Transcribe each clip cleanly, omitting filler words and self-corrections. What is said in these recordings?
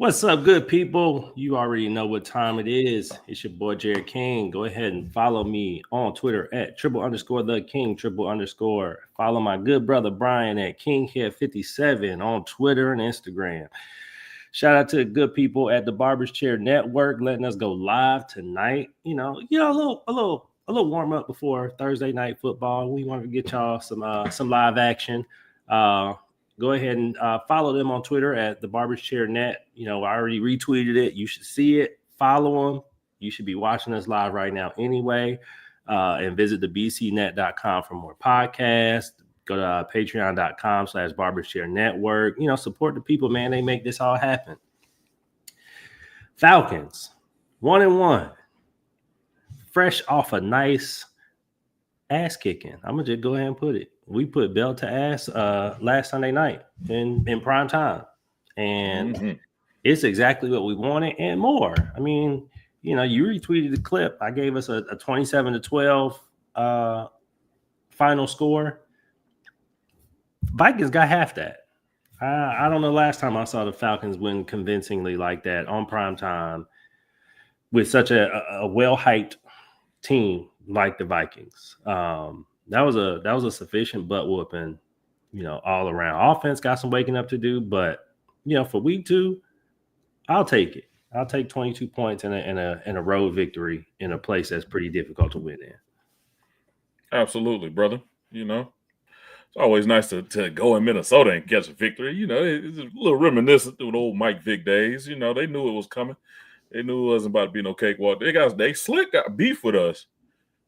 What's up, good people? You already know what time it is. It's your boy Jarrett King. Go ahead and follow me on Twitter at @triple_the king, _. Follow my good brother Brian at KingHead57 on Twitter and Instagram. Shout out to the good people at the Barber's Chair Network letting us go live tonight. A little warm up before Thursday night football. We want to get y'all some live action. Go ahead and follow them on Twitter at the Barber's Chair Net. I already retweeted it. You should see it. Follow them. You should be watching us live right now anyway. And visit the bcnet.com for more podcasts. Go to patreon.com/Barber's Chair Network. Support the people, man. They make this all happen. Falcons, 1-1. Fresh off a nice ass kicking. I'm going to just go ahead and put it. We put belt to ass last Sunday night in prime time. And it's exactly what we wanted and more. I mean, you retweeted the clip. I gave us a 27-12 final score. Vikings got half that. I don't know last time I saw the Falcons win convincingly like that on prime time with such a well-hyped team like the Vikings. That was a sufficient butt whooping, all around. Offense got some waking up to do, but for week 2, I'll take it. I'll take 22 points in a road victory in a place that's pretty difficult to win in. Absolutely, brother. It's always nice to go in Minnesota and catch a victory. It's a little reminiscent of the old Mike Vick days. They knew it was coming. They knew it wasn't about to be no cakewalk. They slick got beef with us.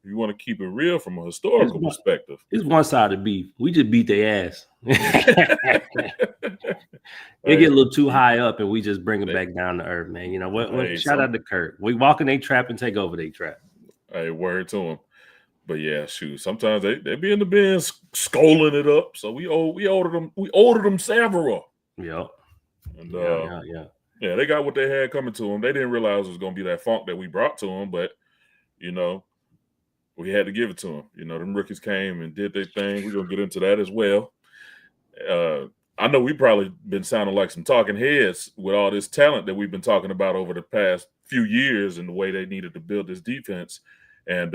You want to keep it real from a historical perspective. It's one side of beef. We just beat their ass. They get a little too high up, and we just bring them back down to earth, man. Shout out to Kurt. We walk in their trap and take over their trap. Hey, word to them. But yeah, shoot. Sometimes they be in the bins scolding it up. So we ordered them several. Yep. And yeah, they got what they had coming to them. They didn't realize it was gonna be that funk that we brought to them, but we had to give it to them. Them rookies came and did their thing. We're going to get into that as well. I know we've probably been sounding like some talking heads with all this talent that we've been talking about over the past few years and the way they needed to build this defense. And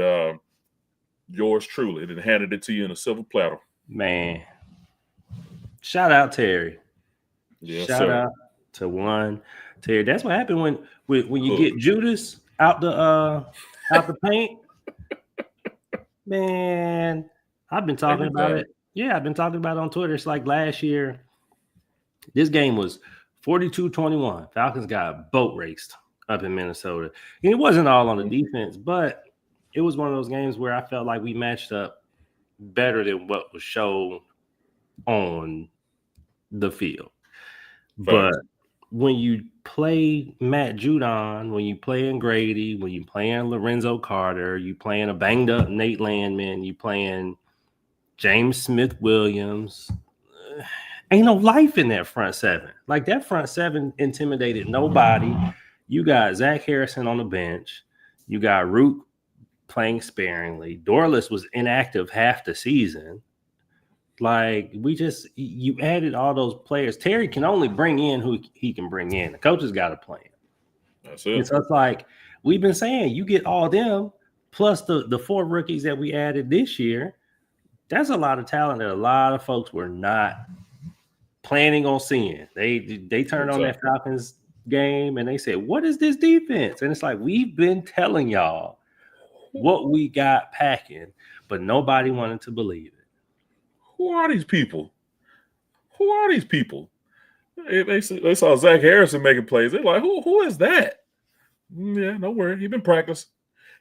yours truly, they handed it to you in a silver platter. Man. Shout out Terry. Yes, Shout out to one Terry. That's what happened when you get Judas out the paint. Man, I've been talking about it. Yeah, I've been talking about it on Twitter. It's like last year. This game was 42-21. Falcons got boat raced up in Minnesota. And it wasn't all on the defense, but it was one of those games where I felt like we matched up better than what was shown on the field. But when you play Matt Judon, when you play in Grady, when you playing Lorenzo Carter, you playing a banged up Nate Landman, you playing James Smith-Williams, ain't no life in that front seven. Like that front seven intimidated nobody. You got Zach Harrison on the bench. You got Root playing sparingly. Dorless was inactive half the season. Like you added all those players. Terry can only bring in who he can bring in. The coaches got to play him. That's it. And so it's like we've been saying, you get all them plus the 4 rookies that we added this year. That's a lot of talent that a lot of folks were not planning on seeing. They turned on that Falcons game and they said, "What is this defense?" And it's like we've been telling y'all what we got packing, but nobody wanted to believe it. Who are these people? They saw Zach Harrison making plays. They're like, who is that? Yeah, no worry. He's been practicing.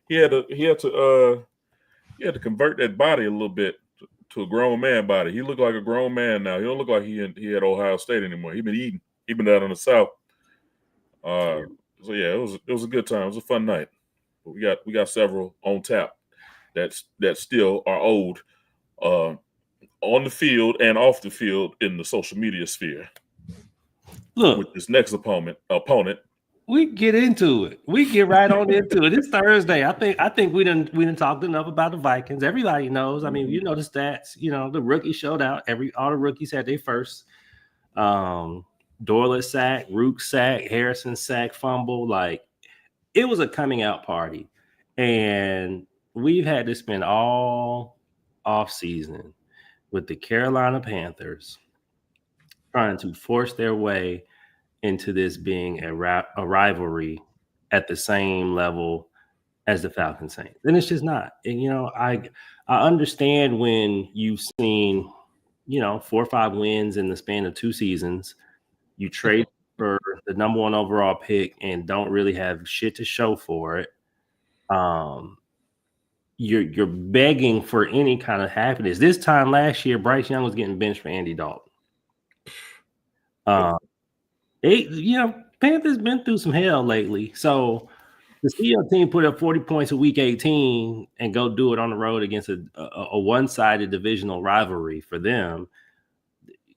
He had to convert that body a little bit to a grown man body. He looked like a grown man now. He don't look like he had Ohio State anymore. He been eating. He been down in the South. So yeah, it was a good time. It was a fun night. But we got several on tap that still are old. On the field and off the field in the social media sphere. Look, with this next opponent, we get into it. We get right on into it. It's Thursday. I think we didn't talk enough about the Vikings. Everybody knows. I mean, the stats. The rookies showed out. All the rookies had their first Dorlett sack, Rook sack, Harrison sack, fumble. Like, it was a coming out party. And we've had to spend all off season with the Carolina Panthers trying to force their way into this being a rivalry at the same level as the Falcons Saints. And it's just not. And, I understand when you've seen, 4 or 5 wins in the span of 2 seasons, you trade for the number 1 overall pick and don't really have shit to show for it. You're begging for any kind of happiness. This time last year, Bryce Young was getting benched for Andy Dalton. Panthers been through some hell lately. So to see your team put up 40 points in week 18 and go do it on the road against a one-sided divisional rivalry for them,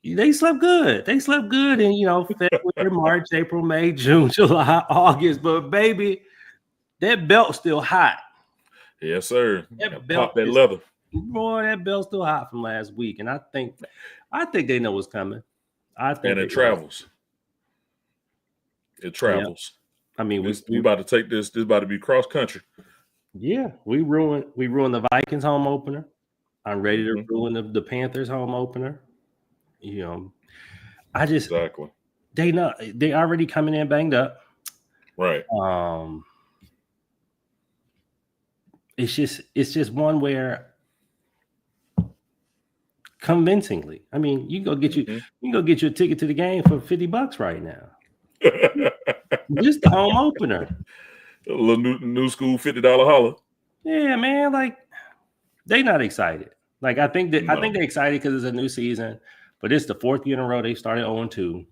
they slept good. They slept good in, February, March, April, May, June, July, August. But, baby, that belt's still hot. Yes, sir. Pop that leather. Boy, that belt's still hot from last week. And I think they know what's coming. And it travels. It travels. Yeah. I mean, we about to take this. This is about to be cross country. Yeah, we ruined the Vikings home opener. I'm ready to ruin the Panthers home opener. Exactly. They already coming in banged up. Right. It's just one where convincingly, I mean, you can go get you a ticket to the game for $50 right now. Just the home opener. A little new school $50 holler. Yeah, man. Like, they not excited. Like, I think they're excited because it's a new season, but it's the 4th year in a row they started 0-2.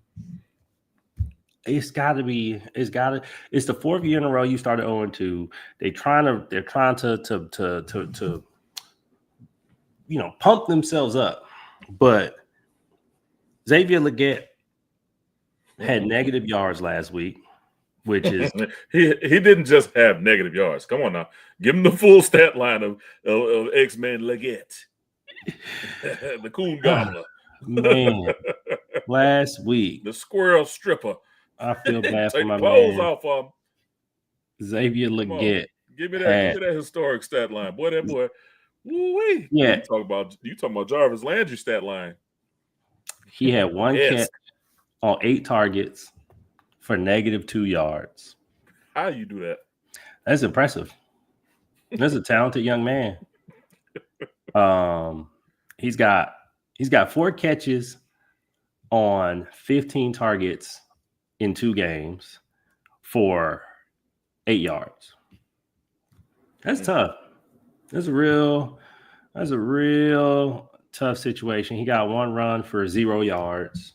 It's the 4th year in a row you started 0-2. They're trying to pump themselves up. But Xavier Legette had negative yards last week, which is he didn't just have negative yards. Come on now. Give him the full stat line of X-Men Legette. The coon gobbler. Man, last week. The squirrel stripper. I feel bad for my clothes man. Off of him. Xavier Legette. Give me that historic stat line. Boy, that boy. Woo-wee. Yeah. You talking about Jarvis Landry stat line. He had 1 catch on 8 targets for -2 yards. How you do that? That's impressive. That's a talented young man. He's got 4 catches on 15 targets in 2 games for 8 yards. That's tough. That's a real tough situation. He got 1 run for 0 yards.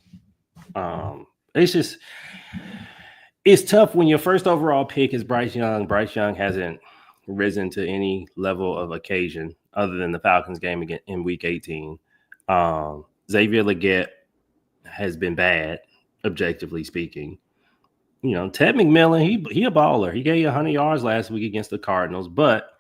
It's tough when your first overall pick is Bryce Young. Bryce Young hasn't risen to any level of occasion other than the Falcons game again in week 18. Xavier Legette has been bad, objectively speaking. Ted McMillan, he a baller. He gave you 100 yards last week against the Cardinals, but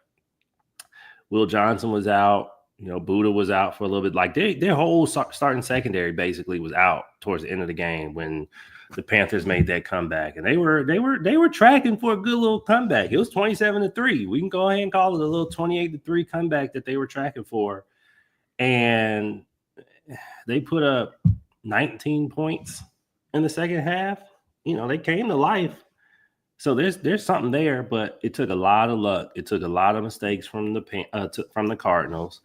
Will Johnson was out. Buddha was out for a little bit. Like, their whole starting secondary basically was out towards the end of the game when the Panthers made that comeback, and they were tracking for a good little comeback. It was 27-3. We can go ahead and call it a little 28-3 comeback that they were tracking for, and they put up 19 points in the second half. They came to life. So there's something there, but it took a lot of luck. It took a lot of mistakes from the Cardinals.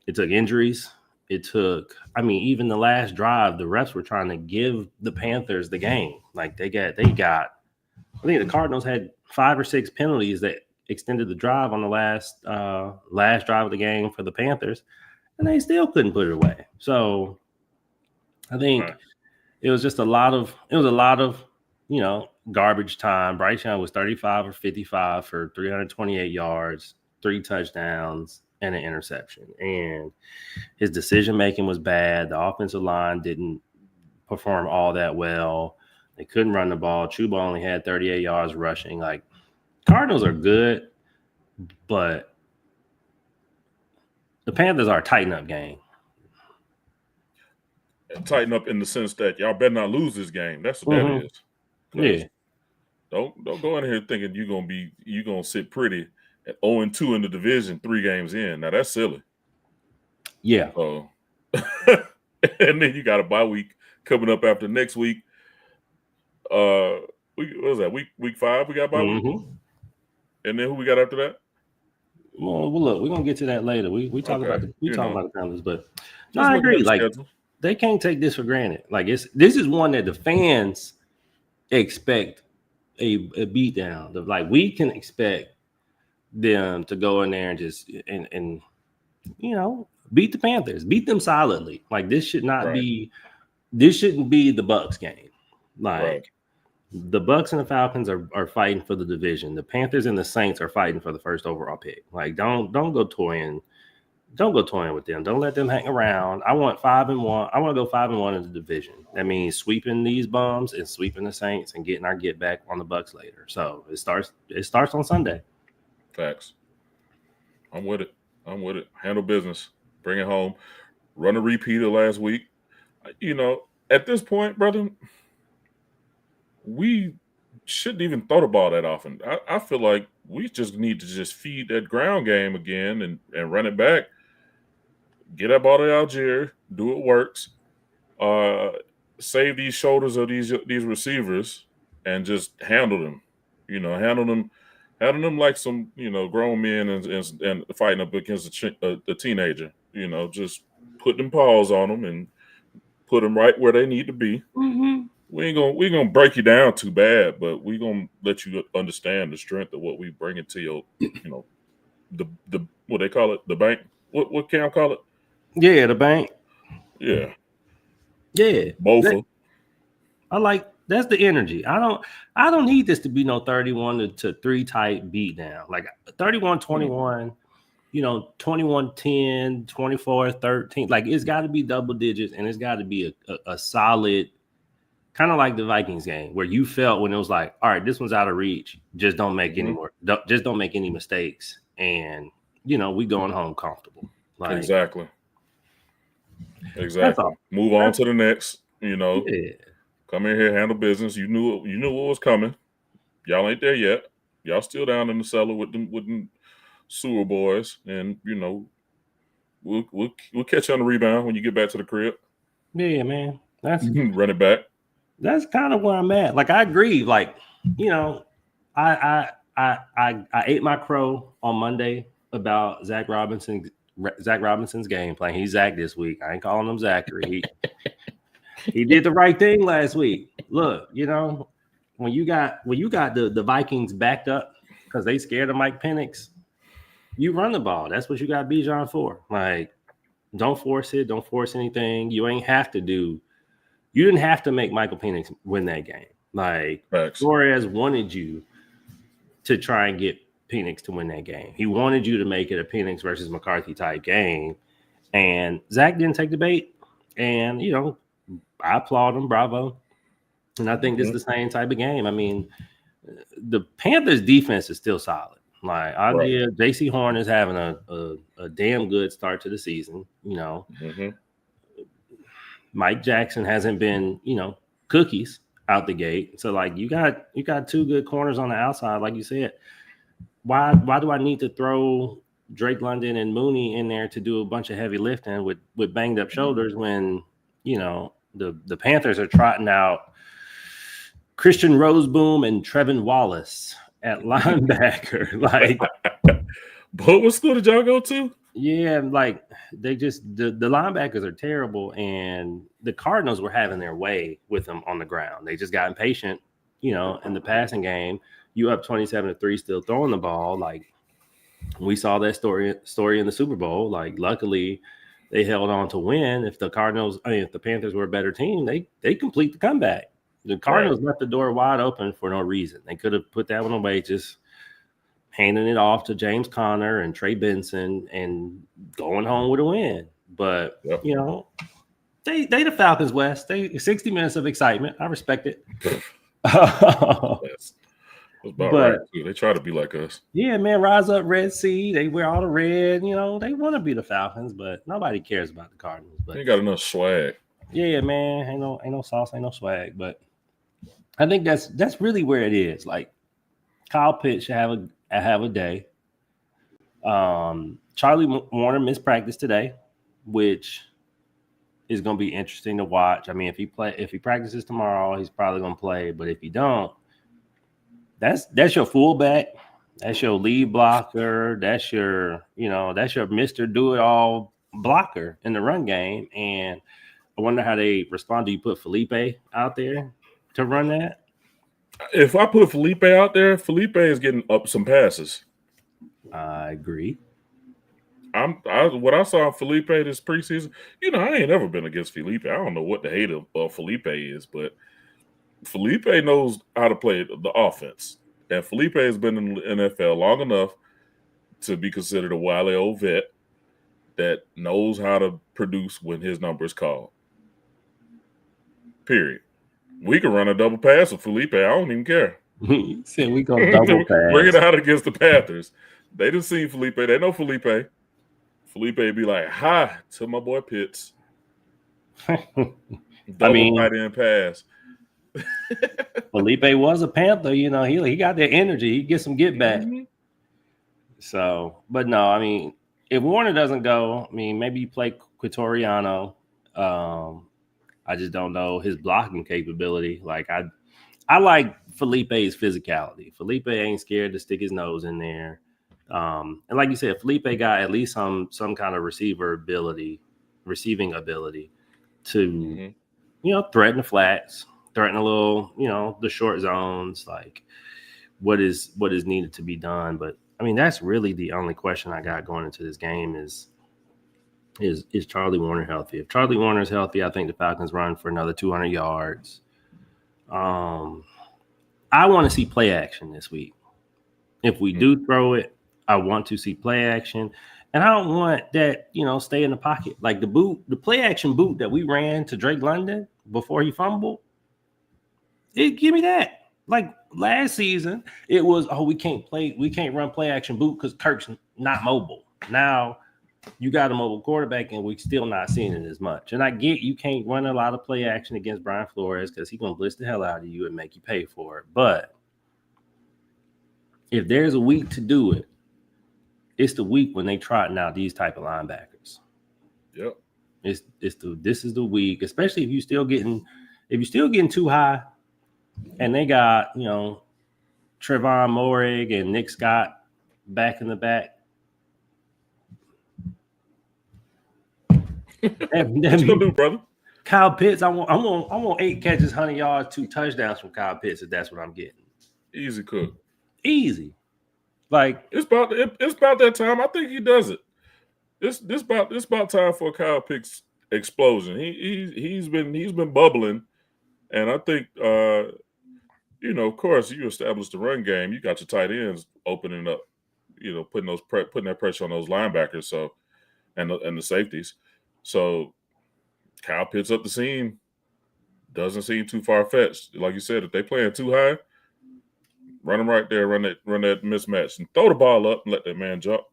It took injuries. Even the last drive, the refs were trying to give the Panthers the game. Like, I think the Cardinals had 5 or 6 penalties that extended the drive on the last drive of the game for the Panthers, and they still couldn't put it away. So I think it was a lot of garbage time. Bryce Young was 35 or 55 for 328 yards, 3 touchdowns, and an interception. And his decision-making was bad. The offensive line didn't perform all that well. They couldn't run the ball. Chuba only had 38 yards rushing. Like, Cardinals are good, but the Panthers are a tighten-up game. tighten up in the sense that y'all better not lose this game. That's what that is. Yeah. Don't go in here thinking you're gonna sit pretty at 0-2 in the division 3 games in. Now that's silly. Yeah. So and then you got a bye week coming up after next week. What was that? Week 5 we got bye week. And then who we got after that? Well, look, we're gonna get to that later. We talk about the Panthers, but no, I agree. Like they can't take this for granted. Like this is one that the fans expect a beatdown. Like we can expect them to go in there and just and beat the Panthers, beat them solidly. Like this should not be. This shouldn't be the Bucs game. Like the Bucs and the Falcons are fighting for the division. The Panthers and the Saints are fighting for the first overall pick. Like don't go toying with them. Don't let them hang around. I want 5-1. I want to go 5-1 in the division. That means sweeping these bums and sweeping the Saints and getting our get back on the Bucs later. So it starts on Sunday. Facts. I'm with it. Handle business. Bring it home. Run a repeat of last week. At this point, brother, we shouldn't even thought about that often. I feel like we just need to just feed that ground game again and run it back. Get up out of Algier, do what works, save these shoulders of these receivers, and just handle them. Handle them like some grown men and fighting up against a teenager. Just put them paws on them and put them right where they need to be. We ain't gonna break you down too bad, but we gonna let you understand the strength of what we bring into your, the what they call it, the bank. What Cam call it? Yeah, the bank. Yeah. Both. I like that's the energy. I don't need this to be no 31-3 type beat down. Like 31-21. 21-10, 24-13. Like it's got to be double digits, and it's got to be a solid, kind of like the Vikings game where you felt when it was like, all right, this one's out of reach. Just don't make any more. Just don't make any mistakes, and we going home comfortable. Like, exactly. Move on to the next. Come in here, handle business. You knew what was coming. Y'all ain't there yet. Y'all still down in the cellar with them sewer boys, and we'll catch you on the rebound when you get back to the crib. Yeah, man, that's run it back. That's kind of where I'm at. Like I agree. Like I ate my crow on Monday about Zach Robinson's game plan. He's Zach this week. I ain't calling him Zachary. He did the right thing last week. Look, when you got the Vikings backed up because they scared of Mike Penix. You run the ball. That's what you got Bijan for. Like, don't force it. Don't force anything. You didn't have to make Michael Penix win that game. Like, Flores wanted you to try and get Penix to win that game. He wanted you to make it a Penix versus McCarthy type game. And Zach didn't take the bait. And, I applaud him. Bravo. And I think this is the same type of game. I mean, the Panthers defense is still solid. Like J.C. Horn is having a damn good start to the season. Mike Jackson hasn't been cookies out the gate. So like you got 2 good corners on the outside, like you said. Why do I need to throw Drake London and Mooney in there to do a bunch of heavy lifting with banged up shoulders when the Panthers are trotting out Christian Roseboom and Trevin Wallace at linebacker? Like, but what school did y'all go to? Yeah, like they just the linebackers are terrible, and the Cardinals were having their way with them on the ground. They just got impatient, in the passing game. You up 27-3, still throwing the ball. Like we saw that story in the Super Bowl. Like luckily, they held on to win. If the Panthers were a better team, they complete the comeback. The Cardinals left the door wide open for no reason. They could have put that one away, just handing it off to James Conner and Trey Benson and going home with a win. But, they the Falcons, West. 60 minutes of excitement. I respect it. That's about right, too. They try to be like us. Yeah, man, rise up, Red Sea. They wear all the red. They want to be the Falcons, but nobody cares about the Cardinals. But they got enough swag. Yeah, man. Ain't no sauce, ain't no swag. But I think that's really where it is. Like Kyle Pitts should have a day. Charlie Warner missed practice today, which is going to be interesting to watch. I mean, if he practices tomorrow, he's probably going to play. But if he don't, that's your fullback, that's your lead blocker, that's your Mr. Do It All blocker in the run game. And I wonder how they respond. Do you put Felipe out there to run that? If I put Felipe out there, Felipe is getting up some passes. I agree. What I saw Felipe this preseason, I ain't never been against Felipe. I don't know what the hate of Felipe is, but Felipe knows how to play the offense. And Felipe has been in the NFL long enough to be considered a wily old vet that knows how to produce when his number is called. Period. We can run a double pass with Felipe. I don't even care. He said we gonna double pass. Bring it out against the Panthers. They didn't see Felipe. They know Felipe. Felipe be like, hi to my boy Pitts. Double tight end pass. Felipe was a Panther, he got that energy. He gets some get back. Mm-hmm. So, but no, I mean, if Warner doesn't go, I mean, maybe you play Quitoriano. I just don't know his blocking capability. Like I like Felipe's physicality. Felipe ain't scared to stick his nose in there. And like you said, Felipe got at least some kind of receiving ability to, threaten the flats, threaten a little, the short zones, like what is needed to be done. But I mean, that's really the only question I got going into this game is Charlie Warner healthy? If Charlie Warner is healthy, I think the Falcons run for another 200 yards. I want to see play action this week. If we do throw it, I want to see play action. And I don't want that, stay in the pocket. Like the play action boot that we ran to Drake London before he fumbled, give me that. Like last season, it was, we can't run play action boot because Kirk's not mobile. Now you got a mobile quarterback and we're still not seeing it as much. And I get you can't run a lot of play action against Brian Flores because he's going to blitz the hell out of you and make you pay for it. But if there's a week to do it, it's the week when they trotting out these type of linebackers. Yep. This is the week, especially if you're still getting too high and they got, Trevon Moehrig and Nick Scott back in the back. What you gonna do, brother? Kyle Pitts, I want 8 catches, 100 yards, 2 touchdowns from Kyle Pitts if that's what I'm getting. Easy cook. Easy. Like it's about that time. I think he does it. This about time for Kyle Pitts explosion. He's been bubbling, and I think of course you establish the run game. You got your tight ends opening up, putting that pressure on those linebackers. So and the safeties. So Kyle Pitts up the seam doesn't seem too far fetched. Like you said, if they playing too high, run them right there, run that mismatch, and throw the ball up and let that man jump.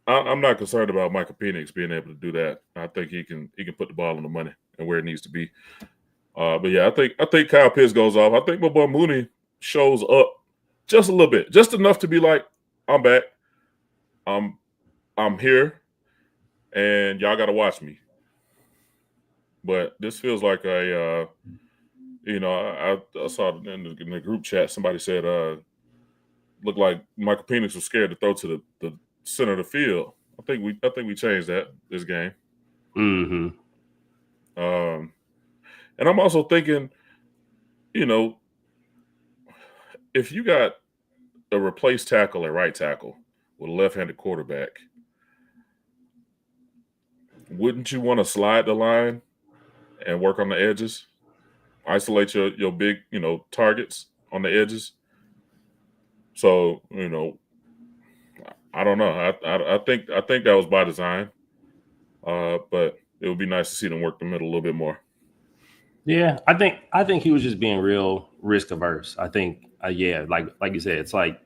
I'm not concerned about Michael Penix being able to do that. I think he can put the ball on the money and where it needs to be. But yeah, I think Kyle Pitts goes off. I think my boy Mooney shows up just a little bit, just enough to be like, I'm back, I'm here, and y'all got to watch me. But this feels like I saw in the group chat somebody said looked like Michael Penix was scared to throw to the center of the field. I think we changed that this game. Mm-hmm. And I'm also thinking, if you got a replaced tackle at right tackle with a left-handed quarterback, wouldn't you want to slide the line and work on the edges? Isolate your big, targets on the edges. So, I don't know. I think that was by design. But it would be nice to see them work the middle a little bit more. Yeah, I think he was just being real risk averse. I think, like you said, it's like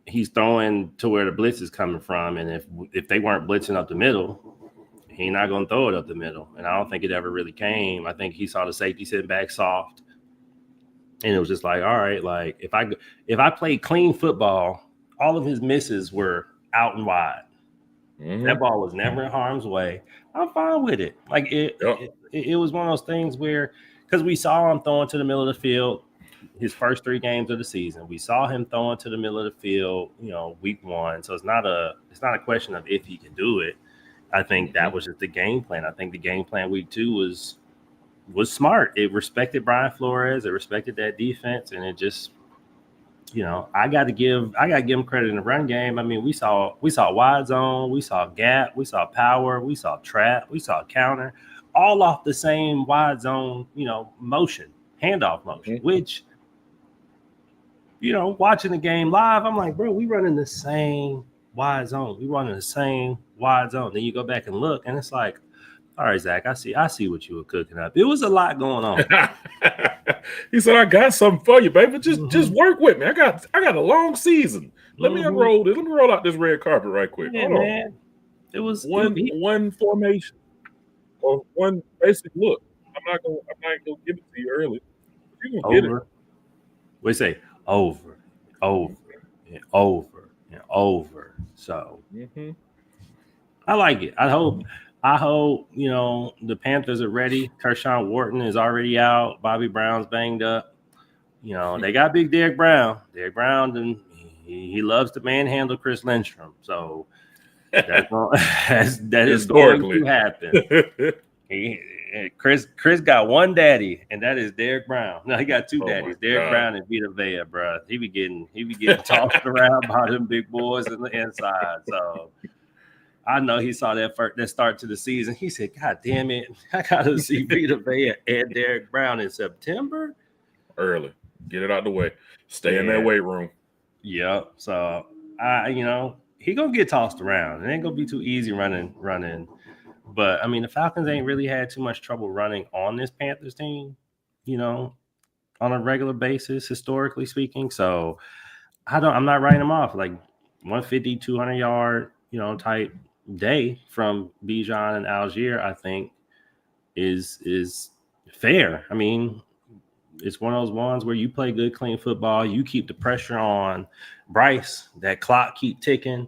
he's throwing to where the blitz is coming from, and if they weren't blitzing up the middle, he He's not going to throw it up the middle. And I don't think it ever really came. I think he saw the safety sitting back soft. And it was just like, all right, like if I played clean football, all of his misses were out and wide. Mm-hmm. That ball was never in harm's way. I'm fine with it. Like it was one of those things where, because we saw him throwing to the middle of the field his first 3 games of the season. We saw him throwing to the middle of the field, week 1. So it's not a question of if he can do it. I think that was just the game plan. I think the game plan week 2 was smart. It respected Brian Flores. It respected that defense, and it just, I got to give him credit in the run game. I mean, we saw wide zone, we saw gap, we saw power, we saw trap, we saw counter, all off the same wide zone, motion, handoff motion, which, watching the game live, I'm like, bro, we running the same wide zone. We running the same wide zone. Then you go back and look, and it's like, all right, Zach, I see what you were cooking up. It was a lot going on. He said, I got something for you, baby. Just work with me. I got a long season. Let me unroll this. Let me roll out this red carpet right quick. Yeah, man. It was one formation or one basic look. I'm not gonna give it to you early. You can get it. We say over, and over, and over. So I like it. I hope the Panthers are ready. Kershawn Wharton is already out. Bobby Brown's banged up. They got big Derek Brown. Derek Brown, and he loves to manhandle Chris Lindstrom. So that is going to happen. Chris got one daddy, and that is Derek Brown. No, he got 2 daddies. Derek Brown and Vita Vea, bro. He be getting tossed around by them big boys in the inside. So I know he saw that start to the season. He said, God damn it, I got to see Vita Vea and Derek Brown in September. Early. Get it out the way. Stay in that weight room. Yep. So, he going to get tossed around. It ain't going to be too easy running. But, I mean, the Falcons ain't really had too much trouble running on this Panthers team, on a regular basis, historically speaking. So, I'm not writing them off. Like 150, 200 yard, type day from Bijan and Algier, I think is fair. I mean, it's one of those ones where you play good, clean football. You keep the pressure on Bryce. That clock keep ticking.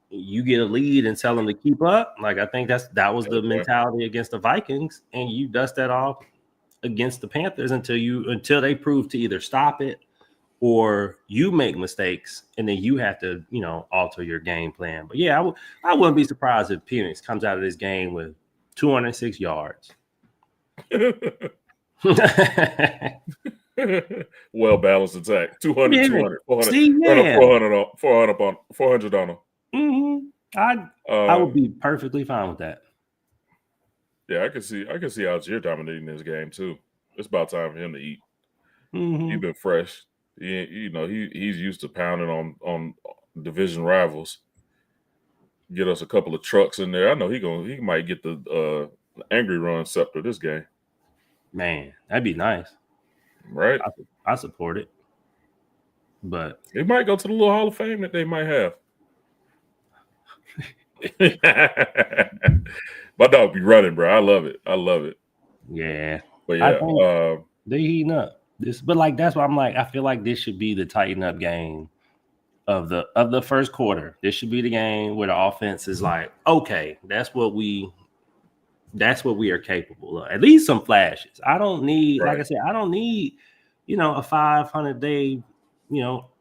You get a lead and tell them to keep up. Like, I think that was the mentality against the Vikings, and you dust that off against the Panthers until they prove to either stop it or you make mistakes, and then you have to, alter your game plan. But yeah, I wouldn't be surprised if Penix comes out of this game with 206 yards. Well balanced attack. 200, yeah. 200, 400, See, yeah. 400 on them. I would be perfectly fine with that. Yeah, I can see Algier dominating this game too. It's about time for him to eat. He's been fresh. He's used to pounding on division rivals. Get us a couple of trucks in there. I know he might get the angry run scepter this game. Man, that'd be nice. Right? I support it. But he might go to the little Hall of Fame that they might have. My dog be running, bro. I love it. Yeah. But yeah, they heating up. That's why I'm like, I feel like this should be the tighten up game of the first quarter. This should be the game where the offense is like, okay, that's what we are capable of. At least some flashes. I don't need, like I said, I don't need, a 500 day,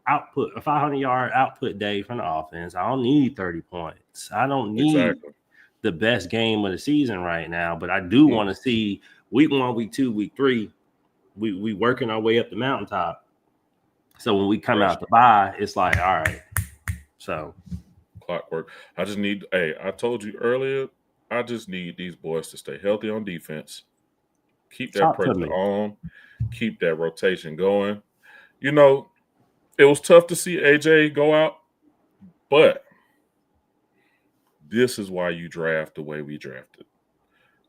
output, a 500 yard output day from the offense. I don't need 30 points. I don't need the best game of the season right now, but I do want to see week 1, week 2, week 3. We working our way up the mountaintop. So when we come out to buy, it's like, all right. So clockwork. I told you earlier, I just need these boys to stay healthy on defense. Keep that pressure on. Keep that rotation going. It was tough to see AJ go out, but this is why you draft the way we drafted.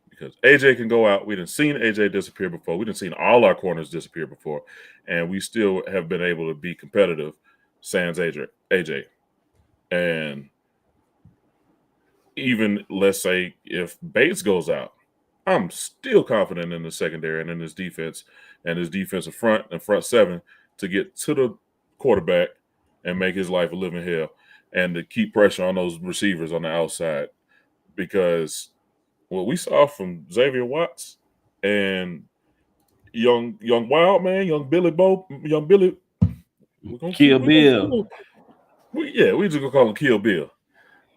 Because AJ can go out. We done seen AJ disappear before. We done seen all our corners disappear before. And we still have been able to be competitive sans AJ. And even let's say if Bates goes out, I'm still confident in the secondary and in his defense and his defensive front and front seven to get to the quarterback and make his life a living hell and to keep pressure on those receivers on the outside. Because what we saw from Xavier Watts and young wild man, young Billy, Kill Bill. We just gonna call him Kill Bill.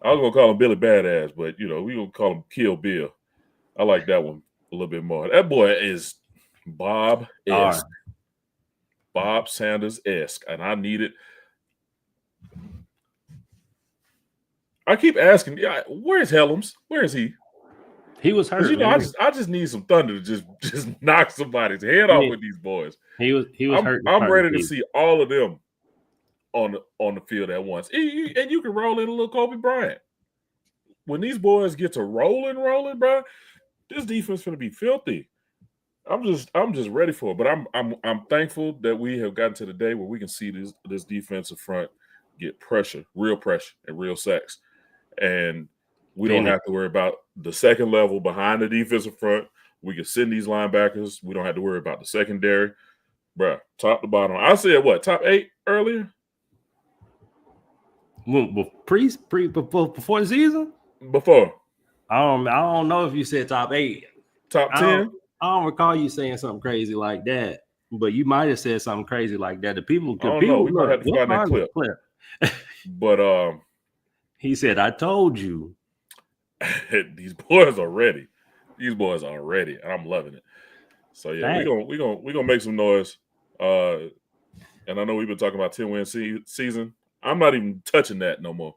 I was gonna call him Billy Badass, but we gonna call him Kill Bill. I like that one a little bit more. That boy is Bob-esque. Bob Sanders-esque, and I need it. I keep asking, where's Helms? Where is he? He was hurt. I just need some thunder to just knock somebody's head off with these boys. He was hurt. I'm ready to see all of them on the field at once. And you can roll in a little Kobe Bryant. When these boys get to rolling, bro, this defense going to be filthy. I'm just ready for it. But I'm thankful that we have gotten to the day where we can see this defensive front get pressure, and real sacks. And we don't have to worry about the second level behind the defensive front. We can send these linebackers. We don't have to worry about the secondary. Bruh, top to bottom. I said what, top 8 earlier? Before the season? Before. I don't know if you said top 8. Top 10? I don't recall you saying something crazy like that. But you might have said something crazy like that. We might have to find that clip. But he said, I told you. These boys are ready. And I'm loving it. So yeah, we're gonna make some noise. And I know we've been talking about 10-win season. I'm not even touching that no more.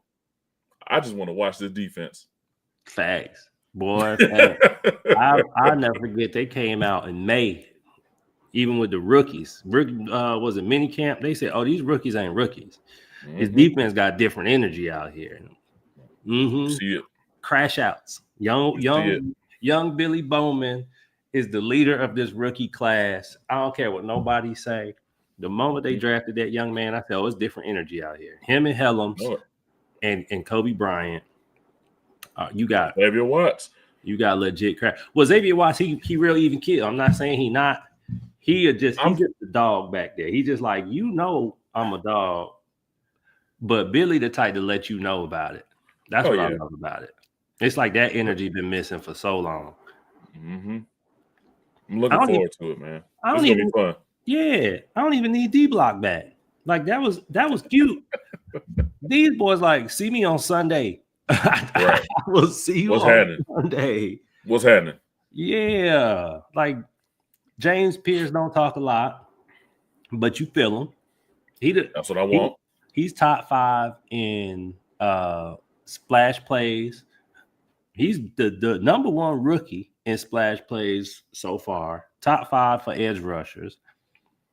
I just want to watch this defense. Facts, boy. Facts. I'll never forget. They came out in May, even with the rookies. Was it mini camp? They said, "Oh, these rookies ain't rookies. Mm-hmm. His defense got different energy out here." Mm-hmm. See it. Crash outs. Young Billy Bowman is the leader of this rookie class. I don't care what nobody say. The moment they drafted that young man, I said, "Oh, it's different energy out here." Him and Helms and Kobe Bryant. You got Xavier Watts. You got legit crap. Well, Xavier Watts, he really even killed. I'm not saying he not. He's just the dog back there. He just like, I'm a dog. But Billy the type to let you know about it. That's what I love about it. It's like that energy been missing for so long. Mm-hmm. I'm looking forward to it, man. It's gonna be fun. Yeah, I don't even need D-Block back. Like that was cute. These boys like see me on Sunday. Right. I will see you on Sunday. What's happening? Yeah, like James Pierce don't talk a lot, but you feel him. That's what I want. He's top 5 in splash plays. He's the number 1 rookie in splash plays so far. Top 5 for edge rushers.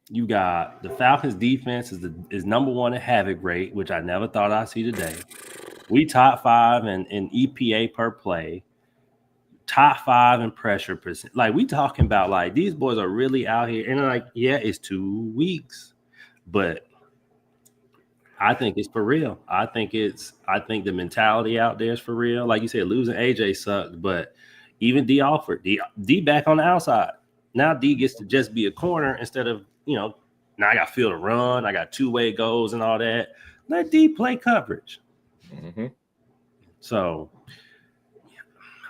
You got the Falcons defense is number 1 in havoc rate, which I never thought I'd see today. We top 5 in EPA per play. Top 5 in pressure percent. Like we talking about like these boys are really out here. And like, yeah, it's 2 weeks, but I think it's for real. I think the mentality out there is for real. Like you said, losing AJ sucked, but even D Alford, D back on the outside. Now D gets to just be a corner instead of, now I got field to run. I got 2-way goals and all that. Let D play coverage. Mm-hmm. So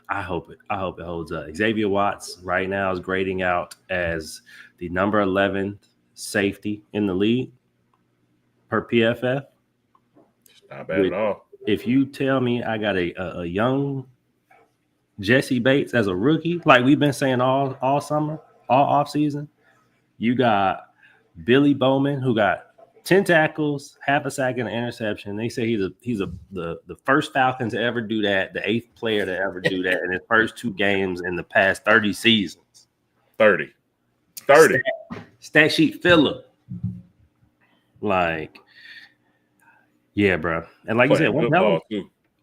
I hope it holds up. Xavier Watts right now is grading out as the number 11 safety in the league per PFF. Not bad at all. If you tell me I got a young Jesse Bates as a rookie, like we've been saying all summer, all off season, you got Billy Bowman who got 10 tackles, half a sack, and an interception. They say he's the first Falcon to ever do that, the 8th player to ever do that in his first 2 games in the past 30 seasons. 30. Stat sheet filler. Like, yeah, bro. And like you said,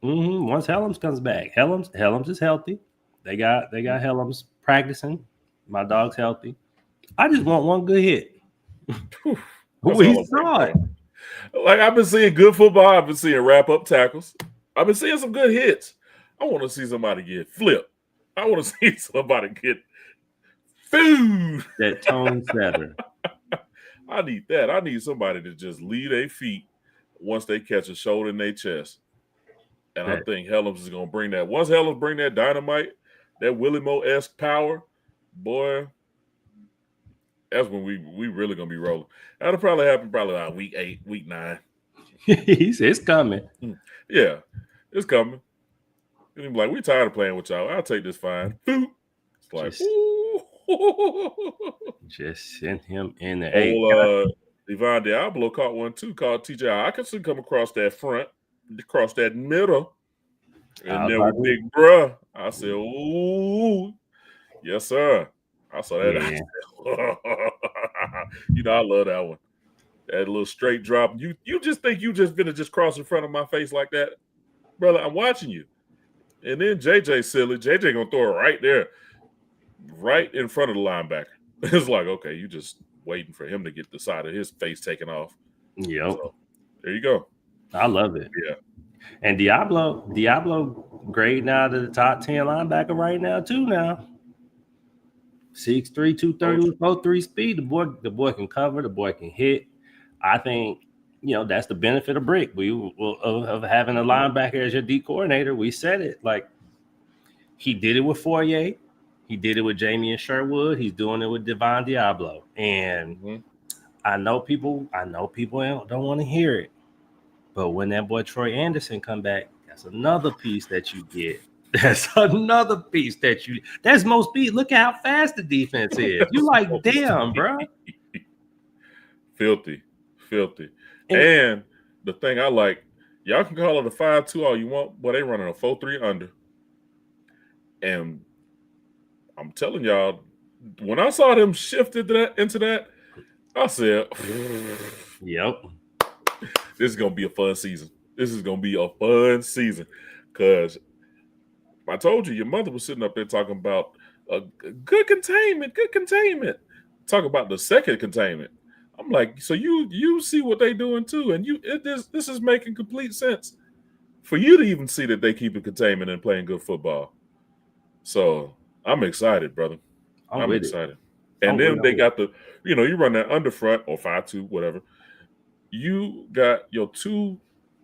once Helms comes back, Helms is healthy. They got Helms practicing. My dog's healthy. I just want one good hit. We saw it. Like I've been seeing good football. I've been seeing wrap up tackles. I've been seeing some good hits. I want to see somebody get flipped. I want to see somebody get food. That tone setter. I need that. I need somebody to just lead their feet once they catch a shoulder in their chest. And I think Helms is going to bring that. Once Helms bring that dynamite, that Willie Moe-esque power, boy, that's when we really going to be rolling. That'll probably happen like week 8, week 9. It's coming. Yeah, it's coming. And he's like, we tired of playing with y'all. I'll take this fine. It's like, just send him in the Devon Diablo caught one too, called TJ Hawkinson come across that front, across that middle. And then with Big Bruh, I said, ooh, yes, sir. I saw that. Yeah. You know, I love that one. That little straight drop. You just think you just gonna just cross in front of my face like that? Brother, I'm watching you. And then JJ silly. JJ gonna throw it right there, right in front of the linebacker. It's like, okay, you just waiting for him to get the side of his face taken off. Yep. So, there you go. I love it. Yeah. And Diablo grading out of the top 10 linebacker right now, too now. 6'3", 230 with 4.3 speed. The boy can cover, the boy can hit. I think, that's the benefit of Brick. Of having a linebacker as your D coordinator. We said it. Like, he did it with Fourier. He did it with Jamie and Sherwood. He's doing it with Devon Diablo. And I know people don't want to hear it. But when that boy Troy Anderson come back, that's another piece that you get. That's another piece that's more speed. Look at how fast the defense is. You like, damn, bro. Filthy. And the thing I like, y'all can call it a 5-2 all you want, but they running a 4-3 under. And I'm telling y'all, when I saw them shifted into that, I said, yep. This is going to be a fun season. Because I told you, your mother was sitting up there talking about good containment. Talk about the second containment. I'm like, so you see what they doing too, and this is making complete sense for you to even see that they keep a containment and playing good football. So I'm excited, brother. I'm excited. And then they got you run that under front or 5-2, whatever. You got your two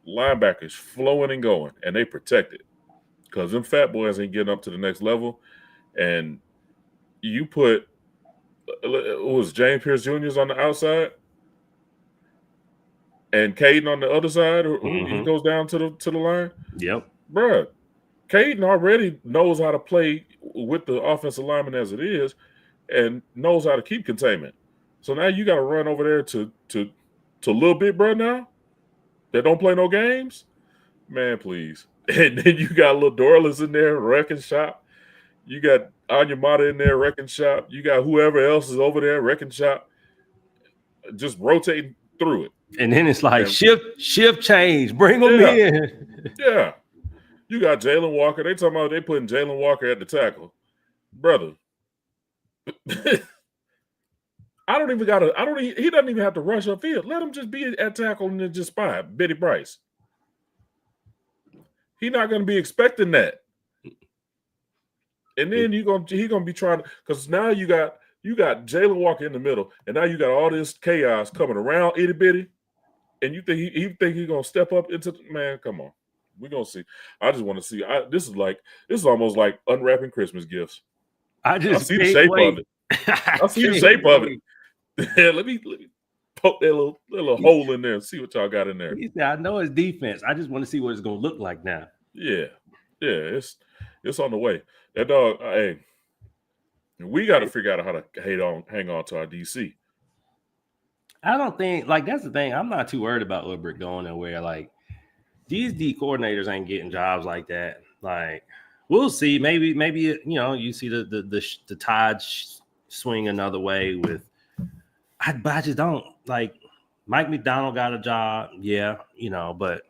linebackers flowing and going, and they protect it because them fat boys ain't getting up to the next level. And you put James Pierce Jr. on the outside and Caden on the other side, he goes down to the line. Yep, bruh. Caden already knows how to play with the offensive lineman as it is, and knows how to keep containment. So now you got to run over there to Lil Big Bro now that don't play no games. Man, please. And then you got Lil Dorless in there wrecking shop. You got Anya Mata in there wrecking shop. You got whoever else is over there wrecking shop, just rotating through it. And then it's like shift change. Bring them in. Yeah. You got Jalen Walker. They talking about they putting Jalen Walker at the tackle. Brother. he doesn't even have to rush upfield. Let him just be at tackle and then just spy Betty Bryce. He's not going to be expecting that. And then he's gonna be trying to, because now you got Jalen Walker in the middle, and now you got all this chaos coming around itty bitty, and you think he's gonna step up into man? Come on, we're gonna see. I just want to see. This is almost like unwrapping Christmas gifts. I see the shape of it. I see the shape of it. let me poke that little hole in there and see what y'all got in there. I know it's defense. I just want to see what it's gonna look like now. Yeah, it's on the way. That dog, hey, we got to figure out how to hang on to our DC. I don't think, that's the thing. I'm not too worried about Ulbrich going nowhere. Like, these D coordinators ain't getting jobs like that. Like, we'll see. Maybe you see the tide swing another way with. But I just don't like. Mike McDonald got a job, but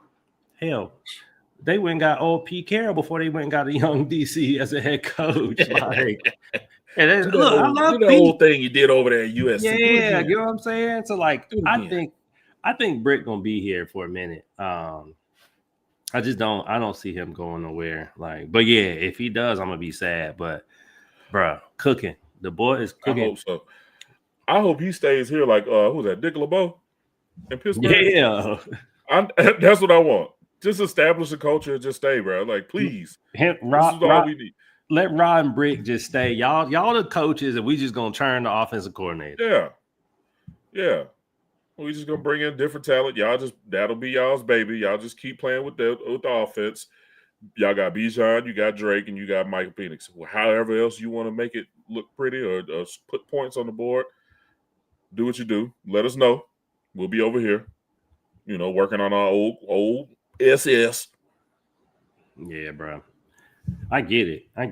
hell. They went and got old Pete Carroll before they went and got a young DC as a head coach. I love the whole thing you did over there at USC. Yeah, you know what I'm saying? So, I think Britt gonna be here for a minute. I don't see him going nowhere. Like, but yeah, if he does, I'm gonna be sad. But bro, cooking. The boy is I cooking. hope so. I hope he stays here like who's that? Dick LeBeau in Pittsburgh. Yeah. That's what I want. Just establish a culture and just stay, bro. Like, please. This is all we need. Let Rod and Brick just stay. Y'all the coaches, and we just gonna turn the offensive coordinator. Yeah. Yeah. We just gonna bring in different talent. That'll be y'all's baby. Y'all just keep playing with the offense. Y'all got Bijan, you got Drake, and you got Michael Penix. However else you want to make it look pretty or put points on the board, do what you do. Let us know. We'll be over here, working on our old SS. Yeah, bro. I get it. I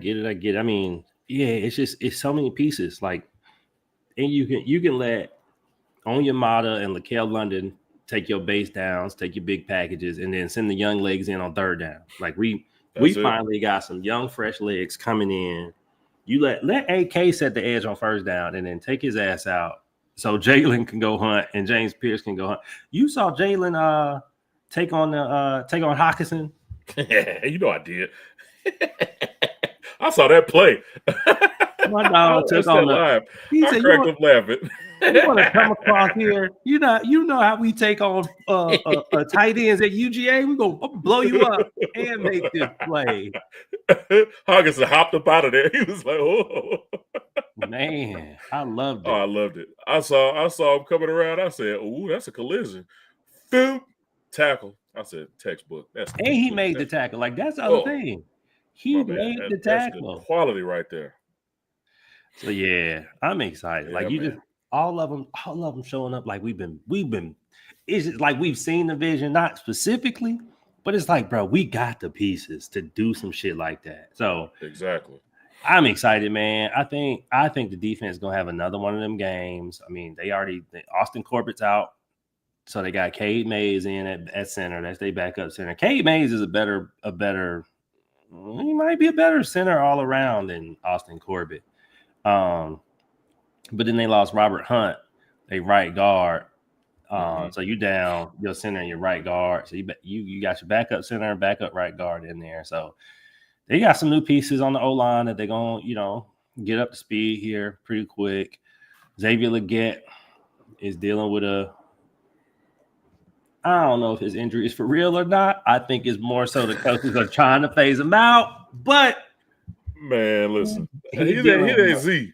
mean, yeah, it's so many pieces. Like, and you can let Onyemata and Lakel London take your base downs, take your big packages, and then send the young legs in on third down. Like we finally got some young, fresh legs coming in. You let AK set the edge on first down, and then take his ass out so Jalen can go hunt and James Pierce can go hunt. You saw Jalen take on Hawkinson. Yeah, I did. I saw that play. My dog took on live. He said, cracked up laughing. You want to come across here? You know how we take on tight ends at UGA. We're gonna blow you up and make this play. Hawkinson hopped up out of there. He was like, "Oh man, I loved it." Oh, I loved it. I saw him coming around. I said, "Ooh, that's a collision." Boom, tackle. I said, "Textbook." And he made the tackle. Like, that's the other thing. He made the tackle. That's quality right there. So yeah, I'm excited. Yeah, like just all of them showing up. Like we've been. It's like we've seen the vision, not specifically, but it's like, bro, we got the pieces to do some shit like that. So exactly. I'm excited, man. I think the defense is gonna have another one of them games. I mean, Austin Corbett's out, so they got Cade Mays in at center. That's their backup center. Cade Mays is a better. He might be a better center all around than Austin Corbett. But then they lost Robert Hunt, a right guard. So you down your center and your right guard. So you got your backup center and backup right guard in there. So they got some new pieces on the O-line that they're going to, get up to speed here pretty quick. Xavier Legette is dealing with I don't know if his injury is for real or not. I think it's more so the coaches are trying to phase him out. But man, listen, he Z.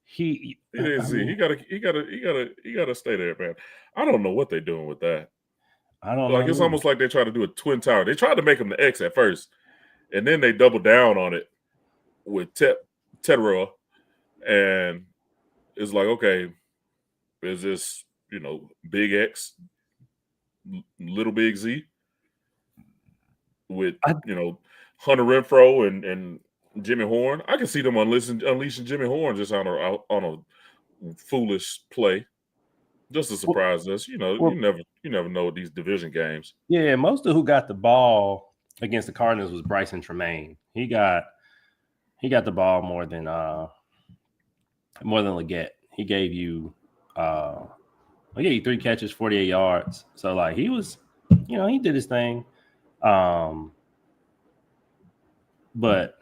He Z. He gotta stay there, man. I don't know what they're doing with that. I don't know. It's almost like they try to do a twin tower. They tried to make him the X at first, and then they doubled down on it with Teterow, and it's like, okay, is this big X, little big Z with Hunter Renfrow and Jimmy Horn? I can see them unleashing Jimmy Horn just on a foolish play, just to surprise us. You never know with these division games. Yeah, most of who got the ball against the Cardinals was Bryson Tremaine. He got the ball more than Legette. He gave you 3 catches, 48 yards. So like he was, he did his thing. But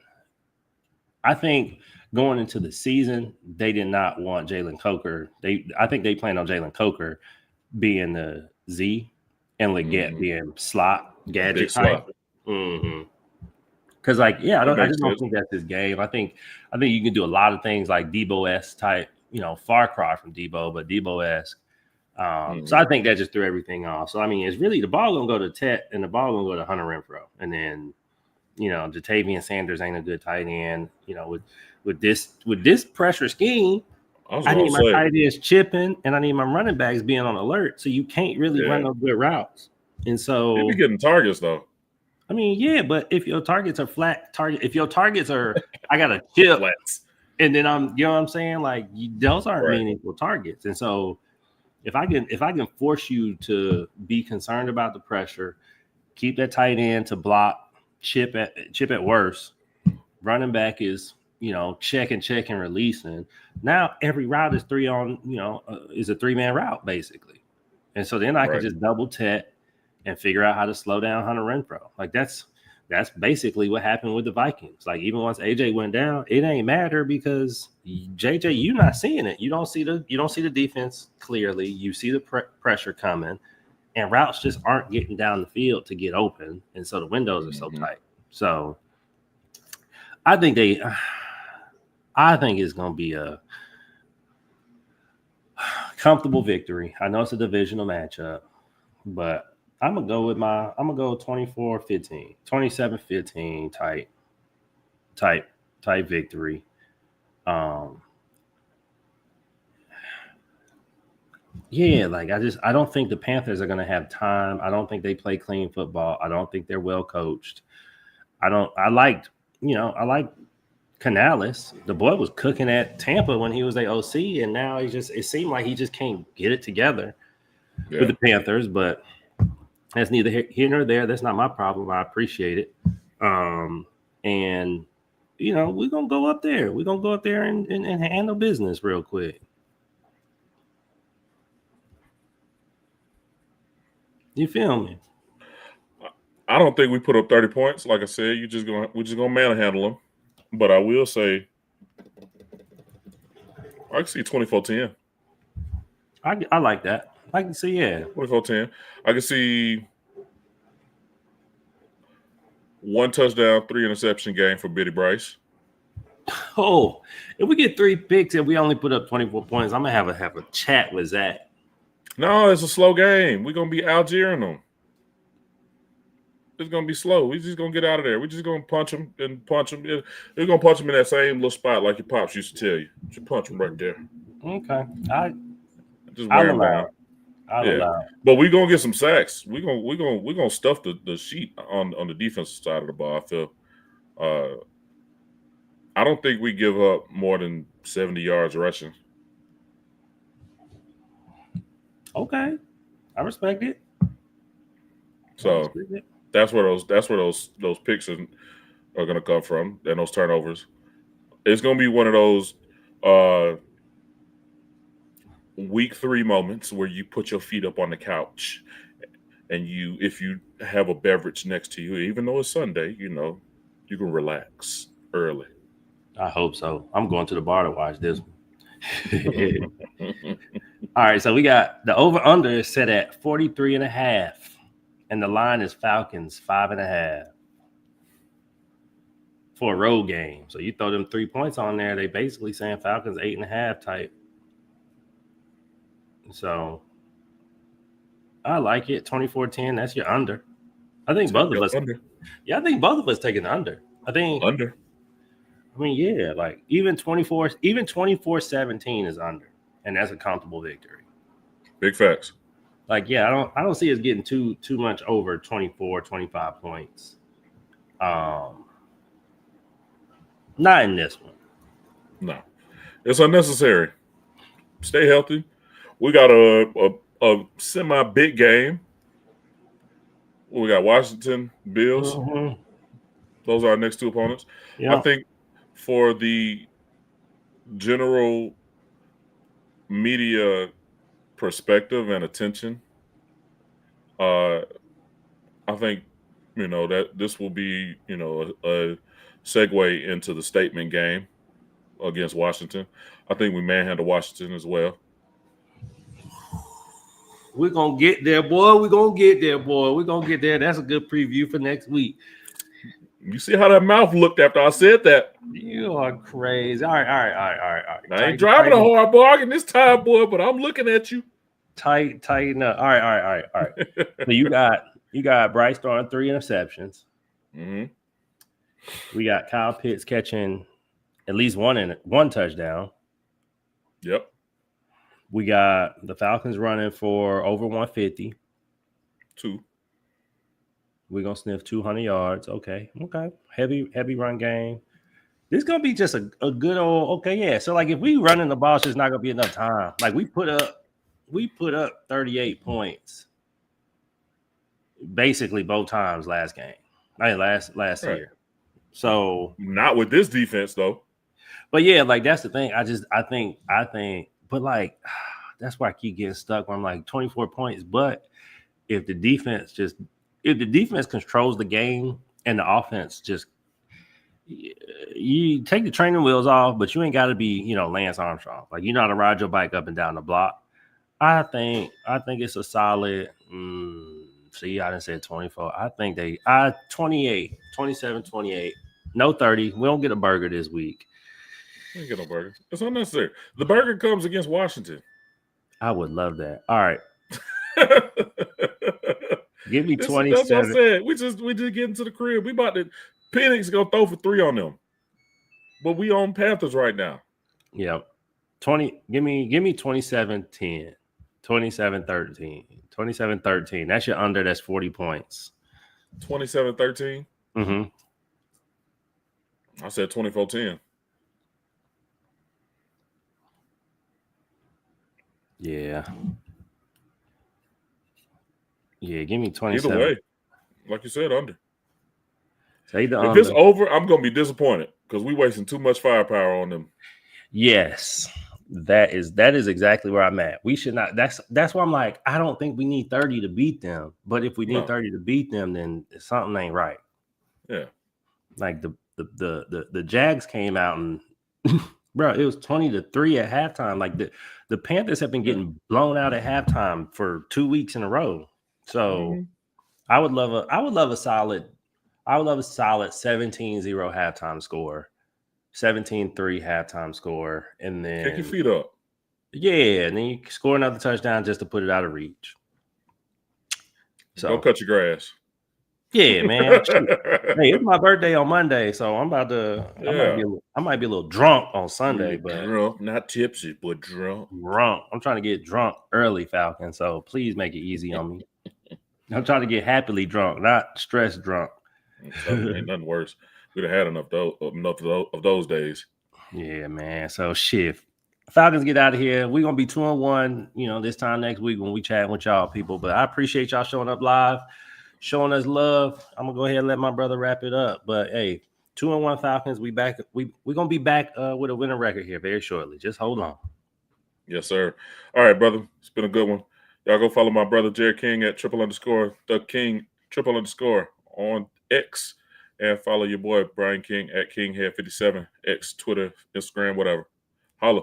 I think going into the season, they did not want Jalen Coker. I think they planned on Jalen Coker being the Z and Legette being slot gadget type. Because I just don't think that's his game. I think you can do a lot of things like Debo-esque type, far cry from Debo, but Debo-esque. So I think that just threw everything off. So I mean, it's really the ball gonna go to Tet and the ball gonna go to Hunter Renfrow, and then Jatavian Sanders ain't a good tight end. With this pressure scheme, I need my tight ends chipping, and I need my running backs being on alert. So you can't really run those good routes. And so you'll be getting targets though. I mean, yeah, but if your targets are flat if your targets are I got a chip, and then I'm, what I'm saying, like those aren't meaningful targets. And so if I can force you to be concerned about the pressure, keep that tight end to block, chip at worst. Running back is check and releasing. Now every route is is a 3-man route basically, and so then I can just double Tet, and figure out how to slow down Hunter Renfrow. Like that's basically what happened with the Vikings. Like even once AJ went down, it ain't matter because JJ, you're not seeing it. You don't see the defense clearly. You see the pressure coming, and routes just aren't getting down the field to get open, and so the windows are so tight. So I think it's going to be a comfortable victory. I know it's a divisional matchup, but I'm going to go 24-15, 27-15 type victory. Yeah, like I don't think the Panthers are going to have time. I don't think they play clean football. I don't think they're well coached. I liked Canales. The boy was cooking at Tampa when he was the OC, and now it seemed like he just can't get it together with the Panthers, but that's neither here nor there. That's not my problem. I appreciate it. And we're gonna go up there. We're gonna go up there and handle business real quick. You feel me? I don't think we put up 30 points. Like I said, we're just gonna manhandle them. But I will say, I can see 24-10. I like that. I can see 24-10. I can see 1 touchdown, 3 interception game for Biddy Bryce. Oh, if we get 3 picks and we only put up 24 points, I'm gonna have a chat with Zach. No, it's a slow game. We're gonna be Algerian them. It's gonna be slow. We're just gonna get out of there. We're just gonna punch them. We're gonna punch them in that same little spot like your pops used to tell you. Just punch them right there. Okay, just wear them down. But we're gonna get some sacks. We're gonna stuff the sheet on the defensive side of the ball. I feel. I don't think we give up more than 70 yards rushing. Okay, I respect it. So that's where those picks are going to come from, and those turnovers. It's going to be one of those week 3 moments where you put your feet up on the couch, and if you have a beverage next to you, even though it's Sunday, you can relax early. I hope so. I'm going to the bar to watch this one. All right, so we got the over-under is set at 43.5, and the line is Falcons 5.5 for a road game. So you throw them 3 points on there, they basically saying Falcons 8.5 type. So I like it. 24-10, that's your under. I think both of us under. Yeah, I think both of us taking under. I think under. I mean, yeah, like even 24-17 is under, and that's a comfortable victory. Big facts. Like, yeah, I don't see us getting too much over 24, 25 points. Not in this one. No. It's unnecessary. Stay healthy. We got a semi-big game. We got Washington, Bills. Mm-hmm. Those are our next 2 opponents. Yeah. I think for the general media perspective and attention, I think that this will be a segue into the statement game against Washington. I think we manhandle Washington as well. We're gonna get there, boy. We're gonna get there, boy. We're gonna get there. That's a good preview for next week. You see how that mouth looked after I said that? You are crazy. All right. I ain't driving a hard bargain this time, boy, but I'm looking at you. Tighten up. All right. So you got Bryce throwing 3 interceptions. Mm-hmm. We got Kyle Pitts catching at least one touchdown. Yep. We got the Falcons running for over 150. 2. We're gonna sniff 200 yards. Okay. Heavy run game. This is gonna be just a good old yeah. So like if we running the ball, it's just not gonna be enough time. Like we put up 38 points basically both times last game. Last right. year. So not with this defense though. But yeah, like that's the thing. I think, but like that's why I keep getting stuck on like 24 points. But if the defense controls the game and the offense just you take the training wheels off, but you ain't got to be, Lance Armstrong. Like, you're not to ride your bike up and down the block. I think it's a solid. See, I didn't say 24. I think 28, 27, 28. No 30. We don't get a burger this week. We ain't get no burger. It's unnecessary. The burger comes against Washington. I would love that. All right. Give me 27. That's what I said. We just get into the crib. We about to Penix gonna throw for 3 on them. But we on Panthers right now. Yeah. 20. Give me 27-10. 27-13. 27-13. That's your under. That's 40 points. 27-13? Mm-hmm. I said 24-10. Yeah. Yeah, give me 27. Either way, like you said, under. Say the if under. It's over, I'm going to be disappointed because we wasting too much firepower on them. Yes. That is exactly where I'm at. We should not. That's why I'm like, I don't think we need 30 to beat them. But if we need 30 to beat them, then something ain't right. Yeah. Like the Jags came out and bro, it was 20-3 at halftime. Like the Panthers have been getting blown out at halftime for 2 weeks in a row. So I would love a solid 17-0 halftime score. 17-3 halftime score, and then kick your feet up. Yeah, and then you score another touchdown just to put it out of reach. So go cut your grass. Yeah, man. Hey, it's my birthday on Monday, so I'm about to. I might be a little drunk on Sunday, but drunk, not tipsy, but drunk. Drunk. I'm trying to get drunk early, Falcon. So please make it easy on me. I'm trying to get happily drunk, not stress drunk. Ain't nothing worse. We'd have had enough of those days. Yeah, man. So shit. Falcons get out of here. We're gonna be 2-1, this time next week when we chat with y'all people. But I appreciate y'all showing up live, showing us love. I'm gonna go ahead and let my brother wrap it up. But hey, 2-1 Falcons. We back. We're gonna be back with a winning record here very shortly. Just hold on. Yes, sir. All right, brother. It's been a good one. Y'all go follow my brother Jarrett King at _the King_ on X. And follow your boy Brian King at KingHead57, X, Twitter, Instagram, whatever. Holla.